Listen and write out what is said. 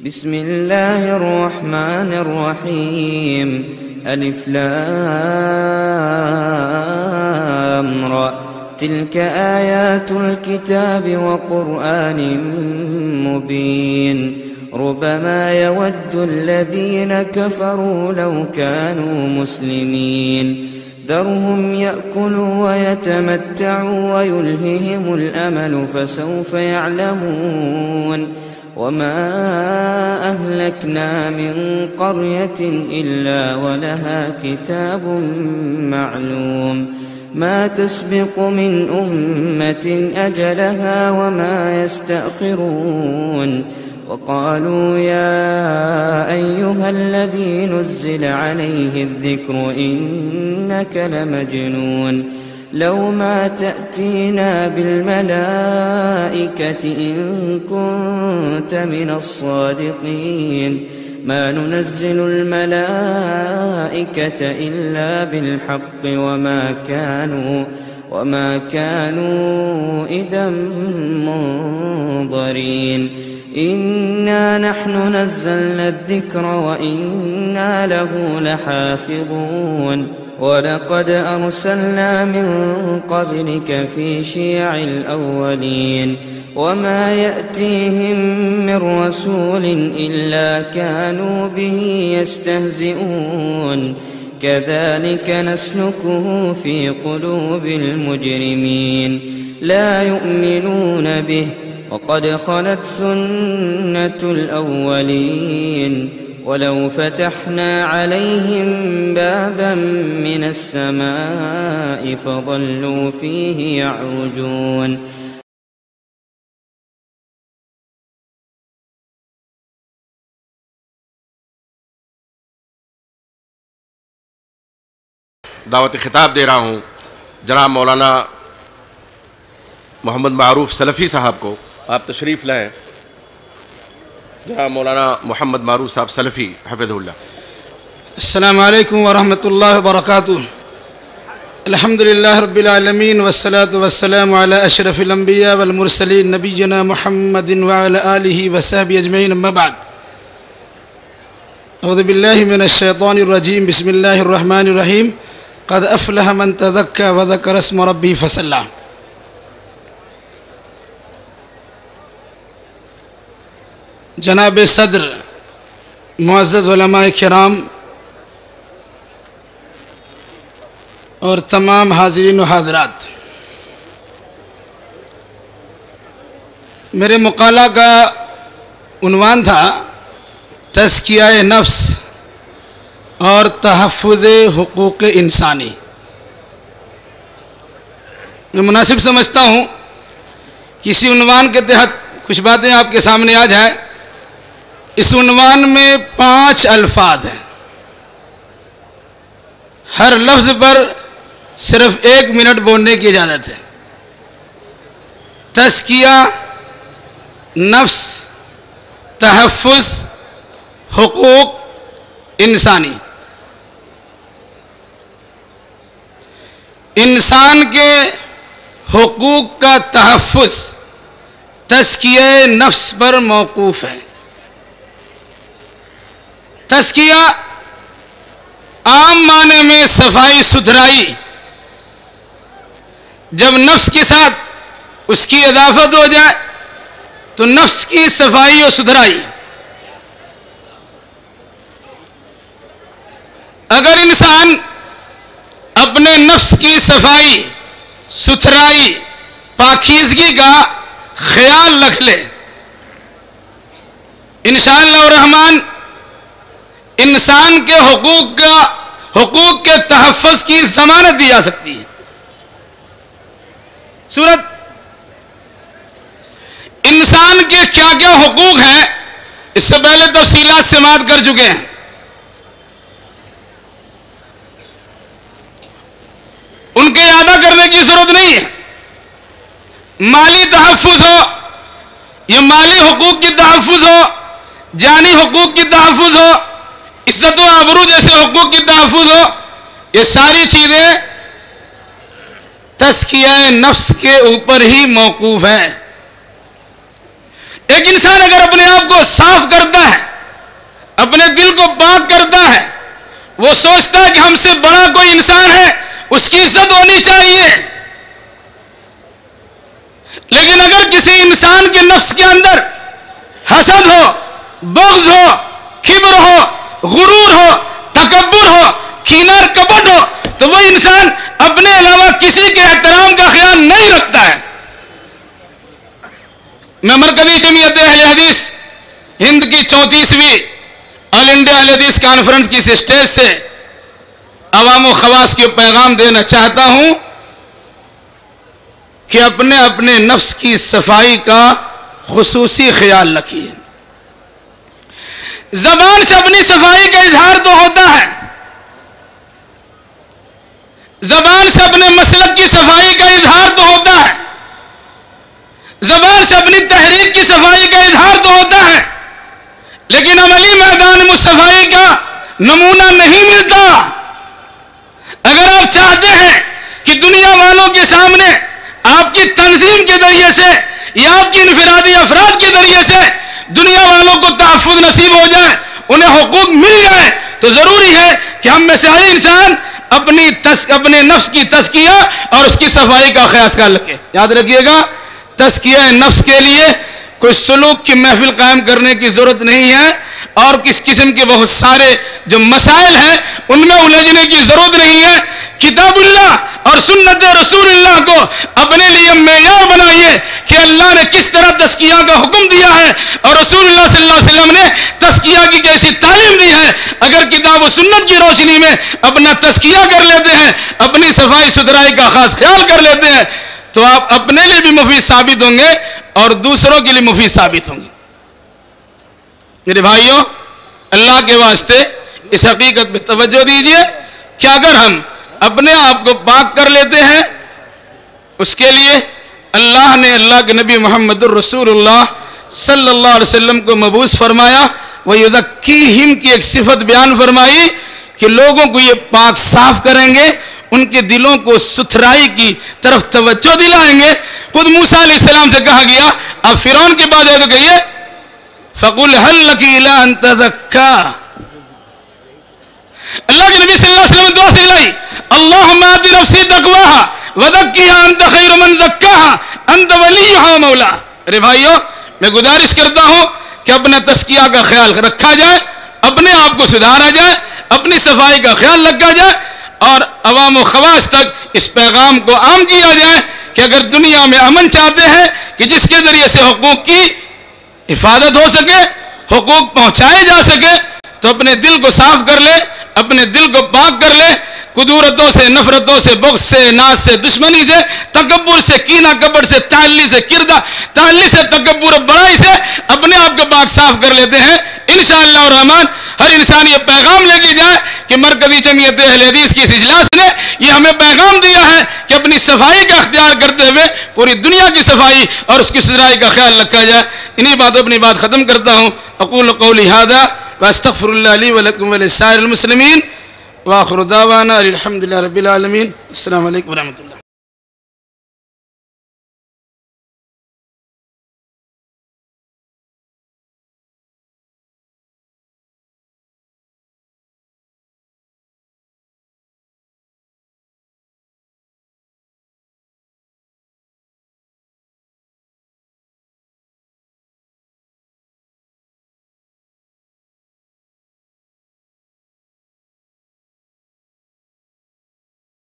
بسم الله الرحمن الرحيم ألف لام را تلك آيات الكتاب وقرآن مبين ربما يود الذين كفروا لو كانوا مسلمين ذرهم يأكلوا ويتمتعوا ويلههم الأمل فسوف يعلمون وما أهلكنا من قرية إلا ولها كتاب معلوم ما تسبق من أمة أجلها وما يستأخرون وقالوا يا أيها الذي نزل عليه الذكر إنك لمجنون لو ما تأتينا بالملائكة إن كنت من الصادقين ما ننزل الملائكة إلا بالحق وما كانوا إذا منظرين إنا نحن نزلنا الذكر وإنا له لحافظون ولقد أرسلنا من قبلك في شيع الأولين وما يأتيهم من رسول إلا كانوا به يستهزئون كذلك نسلكه في قلوب المجرمين لا يؤمنون به وقد خلت سنة الأولين ولو فتحنا عليهم بابا من السماء فظلوا فيه يعرجون دعوت خطاب دے رہا ہوں جناب مولانا محمد معروف سلفی صاحب کو. آپ تشریف لائیں. جناب مولانا محمد معروف صاحب سلفی حفظہ اللہ. السلام علیکم ورحمۃ اللہ وبرکاتہ. الحمدللہ رب العالمین والصلاة والسلام علی اشرف الانبیاء والمرسلین نبینا محمد وعلی آلہ وصحبہ اجمعین اما بعد. اعوذ باللہ من الشیطان الرجیم بسم اللہ الرحمن الرحیم قد افلح من تذکر وذکر اسم ربہ فصلی. جناب صدر، معزز علماء کرام اور تمام حاضرین و حاضرات، میرے مقالہ کا عنوان تھا تزکیہ نفس اور تحفظ حقوق انسانی. میں مناسب سمجھتا ہوں کہ اسی عنوان کے تحت کچھ باتیں آپ کے سامنے آ جائیں. اس عنوان میں 5 الفاظ ہیں. ہر لفظ پر صرف 1 منٹ بولنے کی اجازت ہے. تزکیہ نفس، تحفظ، حقوق انسانی. انسان کے حقوق کا تحفظ تزکیہ نفس پر موقوف ہے. تزکیہ عام معنی میں صفائی ستھرائی. جب نفس کے ساتھ اس کی اضافت ہو جائے تو نفس کی صفائی و ستھرائی. اگر انسان اپنے نفس کی صفائی ستھرائی پاکیزگی کا خیال رکھ لے، انشاءاللہ الرحمن انسان کے حقوق کے تحفظ کی ضمانت دی جا سکتی ہے. صورت انسان کے کیا کیا حقوق ہیں اس سے پہلے تفصیلات سماعت کر چکے ہیں. ان کے اعادہ کرنے کی ضرورت نہیں ہے. مالی تحفظ ہو یا مالی حقوق کی تحفظ ہو، جانی حقوق کی تحفظ ہو، عزت و آبرو جیسے حقوق کی تحفظ ہو، یہ ساری چیزیں تزکیہ نفس کے اوپر ہی موقوف ہے. ایک انسان اگر اپنے آپ کو صاف کرتا ہے انسان ہے اس کی عزت ہونی چاہیے، لیکن اگر کسی انسان کے نفس کے اندر حسد ہو، بغض ہو، کبر ہو، غرور ہو، تکبر ہو، کینہ اور کپٹ ہو، تو وہ انسان اپنے علاوہ کسی کے احترام کا خیال نہیں رکھتا ہے۔ میں مرکزی جمعیت اہل حدیث ہند کی 34ویں آل انڈیا اہل حدیث کانفرنس کی اسٹیج سے عوام و خواص کو پیغام دینا چاہتا ہوں کہ اپنے اپنے نفس کی صفائی کا خصوصی خیال رکھیے۔ زبان سے اپنی صفائی کا اظہار تو ہوتا ہے، زبان سے اپنے مسلک کی صفائی کا اظہار تو ہوتا ہے، زبان سے اپنی تحریک کی صفائی کا اظہار تو ہوتا ہے، لیکن عملی میدان میں صفائی کا نمونہ نہیں ملتا۔ اگر آپ چاہتے ہیں کہ دنیا والوں کے سامنے آپ کی تنظیم کے ذریعے سے یا آپ کی انفرادی افراد کے ذریعے سے دنیا والوں کو تحفظ نصیب ہو جائے، انہیں حقوق مل جائے، تو ضروری ہے کہ ہم میں سے ہر انسان اپنے نفس کی تزکیہ اور اس کی صفائی کا خیال رکھے۔ یاد رکھیے گا، تزکیہ نفس کے لیے کوئی سلوک کی محفل قائم کرنے کی ضرورت نہیں ہے، اور کس قسم کے بہت سارے جو مسائل ہیں ان میں الجھنے کی ضرورت نہیں ہے۔ کتاب اللہ اور سنت رسول اللہ کو اپنے لیے معیار بنائیے کہ اللہ نے کس طرح تزکیہ کا حکم دیا ہے اور رسول اللہ صلی اللہ علیہ وسلم نے تزکیہ کی کیسی تعلیم دی ہے۔ اگر کتاب و سنت کی روشنی میں اپنا تزکیہ کر لیتے ہیں، اپنی صفائی ستھرائی کا خاص خیال کر لیتے ہیں، تو آپ اپنے لیے بھی مفید ثابت ہوں گے اور دوسروں کے لیے مفید ثابت ہوں گے۔ میرے بھائیوں، اللہ کے واسطے اس حقیقت پہ توجہ دیجئے کہ اگر ہم اپنے آپ کو پاک کر لیتے ہیں، اس کے لیے اللہ نے اللہ کے نبی محمد الرسول اللہ صلی اللہ علیہ وسلم کو مبعوث فرمایا، وَيُذَكِّيهِمْ کی ایک صفت بیان فرمائی کہ لوگوں کو یہ پاک صاف کریں گے، ان کے دلوں کو ستھرائی کی طرف توجہ دلائیں گے۔ خود موسیٰ علیہ السلام سے کہا گیا، اب فرعون کے بعد ہے تو کہیے فَقُلْ هَلْ لَكِ إِلَىٰ أَن تَزَكَّىٰ۔ اللہ کے نبی صلی اللہ علیہ وسلم دعا سکھلائی، اللہم آت نفسی تقواها وزکیہا انت خیر من زکاها انت ولیہا مولا۔ ارے بھائیو، میں گزارش کرتا ہوں کہ اپنا تزکیہ کا خیال رکھا جائے، اپنے آپ کو سدھارا جائے، اپنی صفائی کا خیال رکھا جائے، اور عوام و خواص تک اس پیغام کو عام کیا جائے کہ اگر دنیا میں امن چاہتے ہیں کہ جس کے ذریعے سے حقوق کی حفاظت ہو سکے، حقوق پہنچائے جا سکے، تو اپنے دل کو صاف کر لے، اپنے دل کو پاک کر لے، کدورتوں سے، نفرتوں سے، بغض سے، ناز سے، دشمنی سے، تکبر سے، کینہ کپٹ سے، تعلی سے، تعلی سے، تکبر بڑائی سے اپنے آپ کو پاک صاف کر لیتے ہیں۔ انشاءاللہ الرحمن ہر انسان یہ پیغام لے کے جائے کہ مرکزی جمعیت اہل حدیث کی اس اجلاس نے یہ ہمیں پیغام دیا ہے کہ اپنی صفائی کا اختیار کرتے ہوئے پوری دنیا کی صفائی اور اس کی ستھرائی کا خیال رکھا جائے۔ انہی باتوں اپنی بات ختم کرتا ہوں۔ اقول قولی ھذا واستغفر اللہ لی ولکم ولسائر المسلمین، وآخر دعوانا الحمدللہ رب العالمین۔ السلام علیکم ورحمۃ اللہ۔